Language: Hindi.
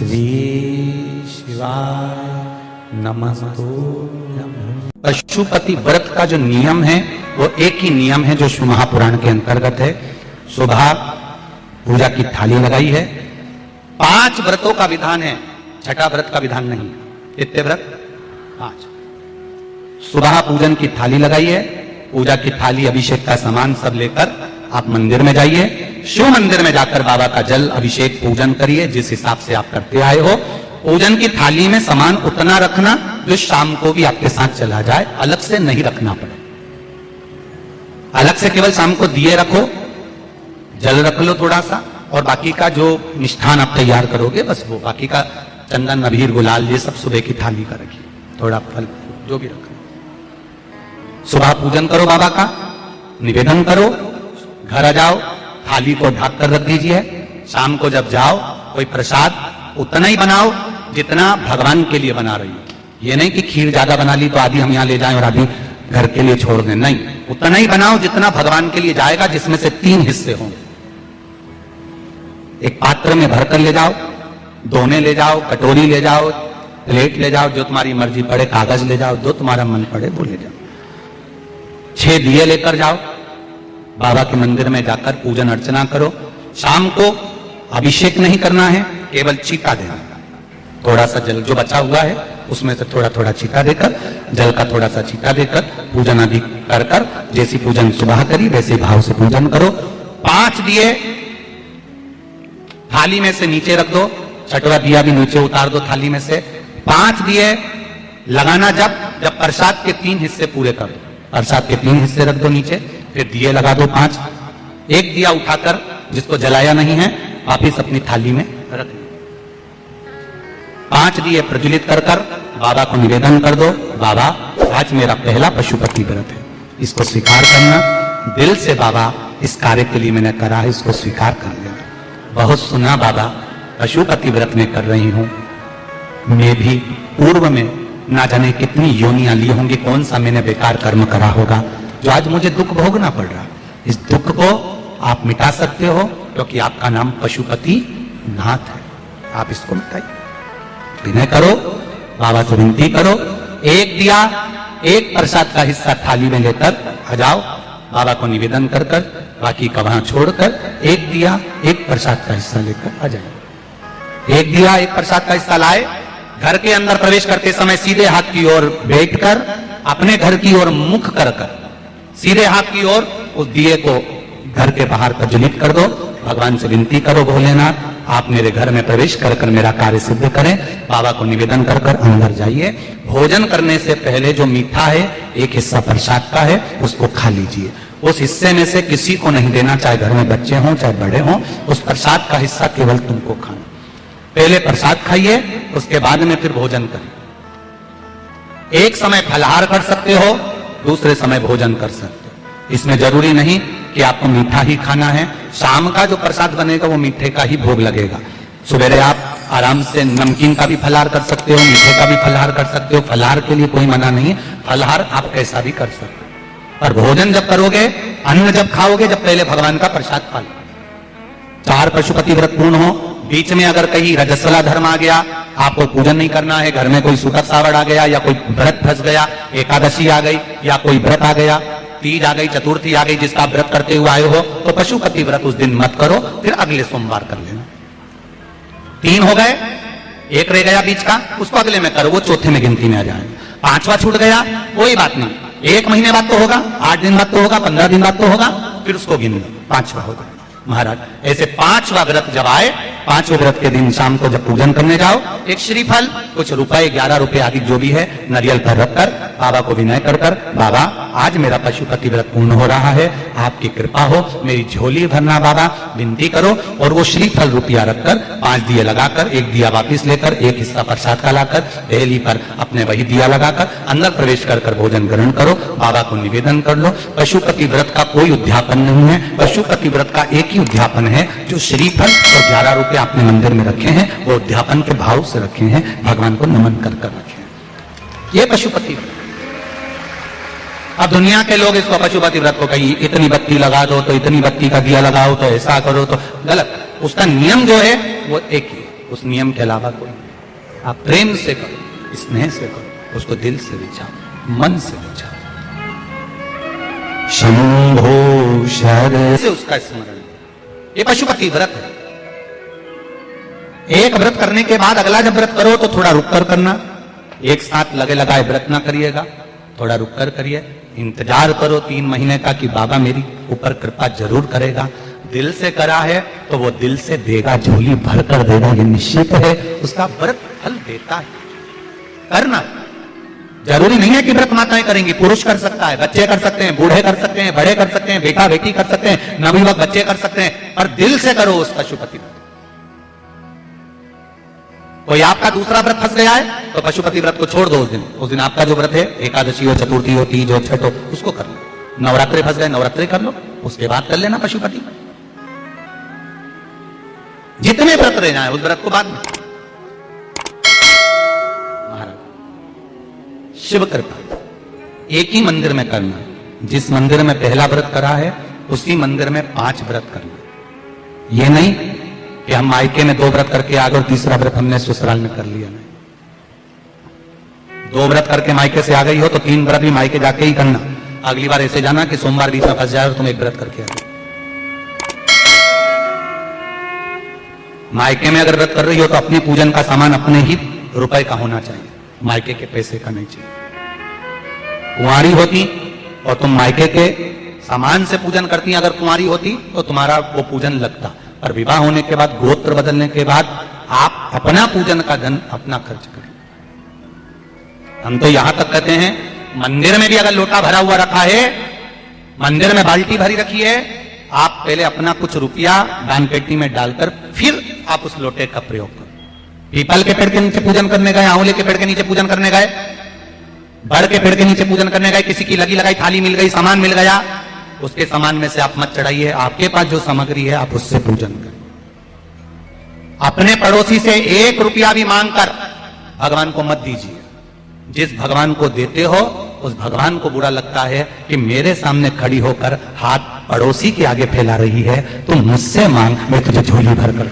श्री शिवाय नमस्तुभ्यं। पशुपति व्रत का जो नियम है वो एक ही नियम है जो शिव महापुराण के अंतर्गत है। सुबह पूजा की थाली लगाई है। 5 व्रतों का विधान है, छठा व्रत का विधान नहीं है। कितने व्रत? 5। सुबह पूजन की थाली लगाई है। पूजा की थाली, अभिषेक का सामान सब लेकर आप मंदिर में जाइए। शिव मंदिर में जाकर बाबा का जल अभिषेक पूजन करिए जिस हिसाब से आप करते आए हो। पूजन की थाली में सामान उतना रखना जो शाम को भी आपके साथ चला जाए, अलग से नहीं रखना पड़े। अलग से केवल शाम को दिए रखो, जल रख लो थोड़ा सा, और बाकी का जो मिष्ठान आप तैयार करोगे बस वो, बाकी का चंदन अबीर गुलाल ये सब सुबह की थाली का रखिए, थोड़ा फल जो भी रखना। सुबह पूजन करो, बाबा का निवेदन करो, घर आ जाओ, थाली को ढक कर रख दीजिए। शाम को जब जाओ कोई प्रसाद उतना ही बनाओ जितना भगवान के लिए बना रही हो। ये नहीं कि खीर ज्यादा बना ली तो आधी हम यहां ले जाएं और आधी घर के लिए छोड़ दें, नहीं, उतना ही बनाओ जितना भगवान के लिए जाएगा, जिसमें से 3 हिस्से होंगे। एक पात्र में भरकर ले जाओ, दोने ले जाओ, कटोरी ले जाओ, प्लेट ले जाओ, जो तुम्हारी मर्जी पड़े, कागज ले जाओ, जो तुम्हारा मन पड़े वो ले जाओ। 6 दिए लेकर जाओ, बाबा के मंदिर में जाकर पूजन अर्चना करो। शाम को अभिषेक नहीं करना है, केवल छींटा देना। थोड़ा सा जल जो बचा हुआ है उसमें से थोड़ा थोड़ा छींटा देकर, जल का थोड़ा सा छींटा देकर पूजन आदि कर कर, जैसी पूजन सुबह करी वैसे भाव से पूजन करो। 5 दिए थाली में से नीचे रख दो, 6वां दिया भी नीचे उतार दो थाली में से। 5 दिए लगाना जब प्रसाद के 3 हिस्से पूरे कर दो, प्रसाद के 3 हिस्से रख दो नीचे, फिर दिए लगा दो 5। एक दिया उठाकर जिसको जलाया नहीं है वापिस अपनी थाली में रख दो। 5 दिए प्रज्वलित कर कर बाबा को निवेदन कर दो, बाबा आज मेरा पहला पशुपति व्रत है, इसको स्वीकार करना। दिल से बाबा इस कार्य के लिए मैंने करा है, इसको स्वीकार कर लेना। बहुत सुना बाबा पशुपति व्रत में कर रही हूं, मैं भी पूर्व में ना जाने कितनी योनियां ली होंगी, कौन सा मैंने बेकार कर्म करा होगा जो आज मुझे दुख भोगना पड़ रहा। इस दुख को आप मिटा सकते हो क्योंकि आपका नाम पशुपति नाथ है। आप इसको मिटाइए, विनय करो, बाबा से विनती करो। एक दिया, एक प्रसाद का हिस्सा थाली में लेकर आ जाओ, बाबा को निवेदन कर कर, बाकी का वहां छोड़कर एक दिया, एक प्रसाद का हिस्सा लेकर आ जाए। एक दिया, एक प्रसाद का हिस्सा लाए, घर के अंदर प्रवेश करते समय सीधे हाथ की ओर बैठकर अपने घर की ओर मुख कर कर सीधे हाथ की ओर उस दिए को घर के बाहर प्रज्वलित कर दो। भगवान से विनती करो, भोलेनाथ आप मेरे घर में प्रवेश कर कर मेरा कार्य सिद्ध करें। बाबा को निवेदन कर कर अंदर जाइए। भोजन करने से पहले जो मीठा है, एक हिस्सा प्रसाद का है, उसको खा लीजिए। उस हिस्से में से किसी को नहीं देना, चाहे घर में बच्चे हों चाहे बड़े हों। उस प्रसाद का हिस्सा केवल तुमको खाना। पहले प्रसाद खाइए, उसके बाद में फिर भोजन करिए। एक समय फलाहार कर सकते हो, दूसरे समय भोजन कर सकते हो। इसमें जरूरी नहीं कि आपको मीठा ही खाना है। शाम का जो प्रसाद बनेगा वो मीठे का ही भोग लगेगा। सवेरे आप आराम से नमकीन का भी फलाहार कर सकते हो, मीठे का भी फलाहार कर सकते हो। फलाहार के लिए कोई मना नहीं है, फलाहार आप कैसा भी कर सकते हो। पर भोजन जब करोगे, अन्न जब खाओगे, जब पहले भगवान का प्रसाद खा लो। 4 पशुपति व्रत पूर्ण हो। बीच में अगर कहीं रजस्वला धर्म आ गया, आपको पूजन नहीं करना है, घर में कोई सूतक सावड़ आ गया, या कोई व्रत फंस गया, एकादशी आ गई, या कोई व्रत आ गया, तीज आ गई, चतुर्थी आ गई, जिसका व्रत करते हुए आए हो, तो पशुपति व्रत उस दिन मत करो, फिर अगले सोमवार कर लेना। 3 हो गए, एक रह गया बीच का, उसको अगले में करो, वो चौथे में गिनती में आ जाएगा। 5वां छूट गया, कोई बात नहीं, 1 महीने बाद तो होगा, 8 दिन बाद तो होगा, 15 दिन बाद तो होगा, फिर उसको गिन लो, 5वां होगा। महाराज ऐसे 5वां व्रत जब आए, 5वें व्रत के दिन शाम को जब पूजन करने जाओ, एक श्रीफल, कुछ रुपए, 11 रुपए आदि जो भी है, नारियल पर रखकर बाबा को विनय कर कर, बाबा आज मेरा पशुपति व्रत पूर्ण हो रहा है, आपकी कृपा हो, मेरी झोली भरना बाबा, विनती करो। और वो श्रीफल रुपया रखकर 5 दिए लगाकर, एक दिया वापिस लेकर, एक हिस्सा प्रसाद का लाकर पहली पर अपने वही दिया लगाकर अंदर प्रवेश कर कर भोजन ग्रहण करो। बाबा को निवेदन कर लो। पशुपति व्रत का कोई उद्यापन नहीं है, पशुपति व्रत का एक ही उद्यापन है, जो श्रीफल और 11 रुपए आपने मंदिर में रखे हैं, वो उद्यापन के भाव से रखे हैं, भगवान को नमन कर कर रखे हैं। ये पशुपति व्रत। अब दुनिया के लोग इसको पशुपति व्रत को कहीं इतनी बत्ती लगा दो, तो इतनी बत्ती का दिया लगाओ, तो ऐसा करो, तो गलत। उसका नियम जो है वो एक ही, उस नियम के अलावा कोई नहीं। आप प्रेम से करो, स्नेह से करो, उसको दिल से विचारो, मन से विचारो, शंभो शर से उसका स्मरण। ये पशुपति व्रत है। एक व्रत करने के बाद अगला जब व्रत करो तो थोड़ा रुक कर करना, एक साथ लगे लगाए व्रत ना करिएगा, थोड़ा रुक कर करिए, इंतजार करो 3 महीने का कि बाबा मेरी ऊपर कृपा जरूर करेगा। दिल से करा है तो वो दिल से देगा, झोली भर कर देगा, ये निश्चित है। उसका व्रत फल देता है। करना जरूरी नहीं है कि व्रत माताएं करेंगी, पुरुष कर सकता है, बच्चे कर सकते हैं, बूढ़े कर सकते हैं, बड़े कर सकते हैं, बेटा बेटी कर सकते हैं, नवयुवक बच्चे कर सकते हैं, पर दिल से करो उस पशुपति व्रत। कोई आपका दूसरा व्रत फंस गया है तो पशुपति व्रत को छोड़ दो। उस दिन आपका जो व्रत है, एकादशी हो, चतुर्थी हो, तीज हो, छठ हो, उसको कर लो। नवरात्रि फंस गए, नवरात्रि कर लो, उसके बाद कर लेना पशुपति। जितने व्रत रहना है उस व्रत को बाद में। महाराज शिव कृपा एक ही मंदिर में करना। जिस मंदिर में पहला व्रत करा है उसी मंदिर में 5 व्रत करना। ये नहीं कि हम मायके में 2 व्रत करके आ गए और तीसरा व्रत हमने ससुराल में कर लिया। नहीं, 2 व्रत करके मायके से आ गई हो तो 3 व्रत भी मायके जाके ही करना। अगली बार ऐसे जाना कि सोमवार बीच में फंस जाए और तुम 1 व्रत करके आ गए। मायके में अगर व्रत कर रही हो तो अपने पूजन का सामान अपने ही रुपए का होना चाहिए, मायके के पैसे का नहीं चाहिए। कुंवारी होती और तुम मायके के सामान से पूजन करती, अगर कुंवारी होती तो तुम्हारा वो पूजन लगता, और विवाह होने के बाद, गोत्र बदलने के बाद आप अपना पूजन का धन अपना खर्च करें। हम तो यहां तक कहते हैं मंदिर में भी अगर लोटा भरा हुआ रखा है, मंदिर में बाल्टी भरी रखी है, आप पहले अपना कुछ रुपया दान पेटी में डालकर फिर आप उस लोटे का प्रयोग करो। पीपल के पेड़ के नीचे पूजन करने गए, आंवले के पेड़ के नीचे पूजन करने गए, बड़ के पेड़ के नीचे पूजन करने गए, किसी की लगी लगाई थाली मिल गई, सामान मिल गया, उसके सामान में से आप मत चढ़ाइए। आपके पास जो सामग्री है आप उससे पूजन करें। अपने पड़ोसी से 1 रुपया भी मांगकर भगवान को मत दीजिए। जिस भगवान को देते हो उस भगवान को बुरा लगता है कि मेरे सामने खड़ी होकर हाथ पड़ोसी के आगे फैला रही है, तुम मुझसे मांग, मैं तुझे झोली भर कर